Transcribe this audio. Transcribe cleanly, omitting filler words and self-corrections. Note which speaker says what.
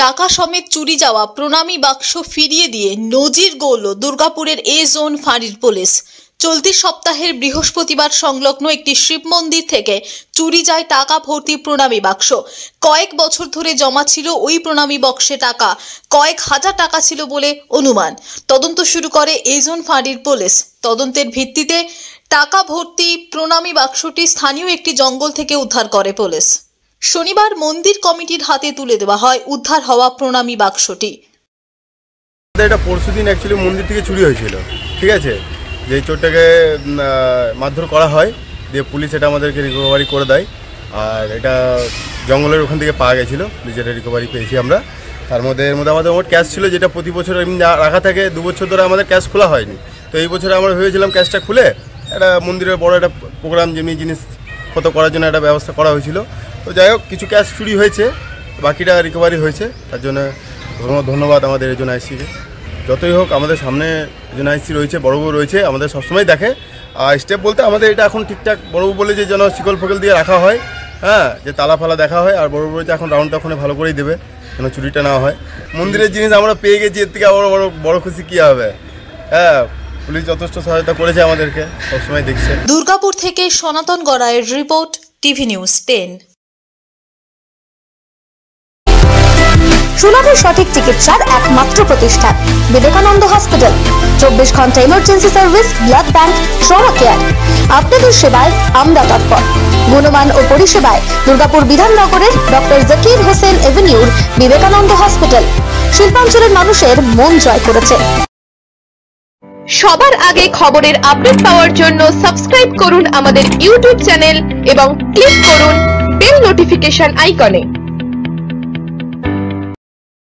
Speaker 1: টাকা সমেত চুরি যাওয়া প্রণামী বাক্স ফিরিয়ে দিয়ে নজির গড়ল দুর্গাপুরের এ জোন ফাঁড়ির পুলিশ। চলতি সপ্তাহের বৃহস্পতিবার সংলগ্ন একটি শিব মন্দির থেকে চুরি যায় টাকা ভর্তি প্রণামী বাক্স। কয়েক বছর ধরে জমা ছিল ওই প্রণামী বক্সে টাকা, কয়েক হাজার টাকা ছিল বলে অনুমান। তদন্ত শুরু করে এ জোন ফাঁড়ির পুলিশ। তদন্তের ভিত্তিতে টাকা ভর্তি প্রণামী বাক্সটি স্থানীয় একটি জঙ্গল থেকে উদ্ধার করে পুলিশ। শনিবার মন্দির কমিটির হাতে তুলে দেওয়া হয় উদ্ধার হওয়া প্রণামী বাক্সটি।
Speaker 2: এটা পরশুদিন অ্যাকচুয়ালি মন্দির থেকে চুরি হয়েছিল, ঠিক আছে। যে চোরটাকে মারধর করা হয়, দিয়ে পুলিশ এটা আমাদেরকে রিকভারি করে দেয়। আর এটা জঙ্গলের ওখান থেকে পাওয়া গেছিলো, যেটা রিকভারি পেয়েছি আমরা। তার মধ্যে আমাদের মোট ক্যাশ ছিল, যেটা প্রতি বছর এমনি রাখা থাকে। 2 বছর ধরে আমাদের ক্যাশ খোলা হয়নি, তো এই বছরে আমরা ভেবেছিলাম ক্যাশটা খুলে একটা মন্দিরের বড় একটা প্রোগ্রাম যেমনি জিনিস কত করার জন্য একটা ব্যবস্থা করা হয়েছিল। তো যাই হোক, কিছু ক্যাশ চুরি হয়েছে, বাকিটা রিকভারি হয়েছে। তার জন্য ধন্যবাদ আমাদের এজন আইসিকে। যতই হোক, আমাদের সামনে এজন আইসি রয়েছে, বড়বাবু রয়েছে, আমাদের সবসময় দেখে। আর স্টেপ বলতে আমাদের এটা এখন ঠিকঠাক বড়বাবু বলে যে যেন শিকল ফকল দিয়ে রাখা হয়, হ্যাঁ, যে তালা ফালা দেখা হয়। আর বড়বাবু বলেছে এখন রাউন্ডটা ওখানে ভালো করেই দেবে, যেন চুরিটা না হয়। মন্দিরের জিনিস আমরা পেয়ে গেছি, এর থেকে আবার বড় খুশি কী হবে। হ্যাঁ, পুলিশ যথেষ্ট সহায়তা করেছে আমাদেরকে, সবসময় দেখছে।
Speaker 1: দুর্গাপুর থেকে সনাতন গড়াইয়ের রিপোর্ট, টিভি নিউজ 10।
Speaker 3: সুলভের সঠিক চিকিৎসার একমাত্র প্রতিষ্ঠান বিবেকানন্দ হসপিটাল। 24 ঘন্টা emergency service, blood bank, trauma care. আপনাদের সেবায় আমরা তৎপর। গুণমান ও পরিষেবায় দুর্গাপুর বিধাননগরের ডক্টর জাকির হোসেন এভিনিউর বিবেকানন্দ হসপিটাল শিল্পাঞ্চলের মানুষের মন জয় করেছে।
Speaker 4: সবার আগে খবরের আপডেট পাওয়ার জন্য সাবস্ক্রাইব করুন আমাদের ইউটিউব চ্যানেল এবং ক্লিক করুন বেল নোটিফিকেশন আইকনে।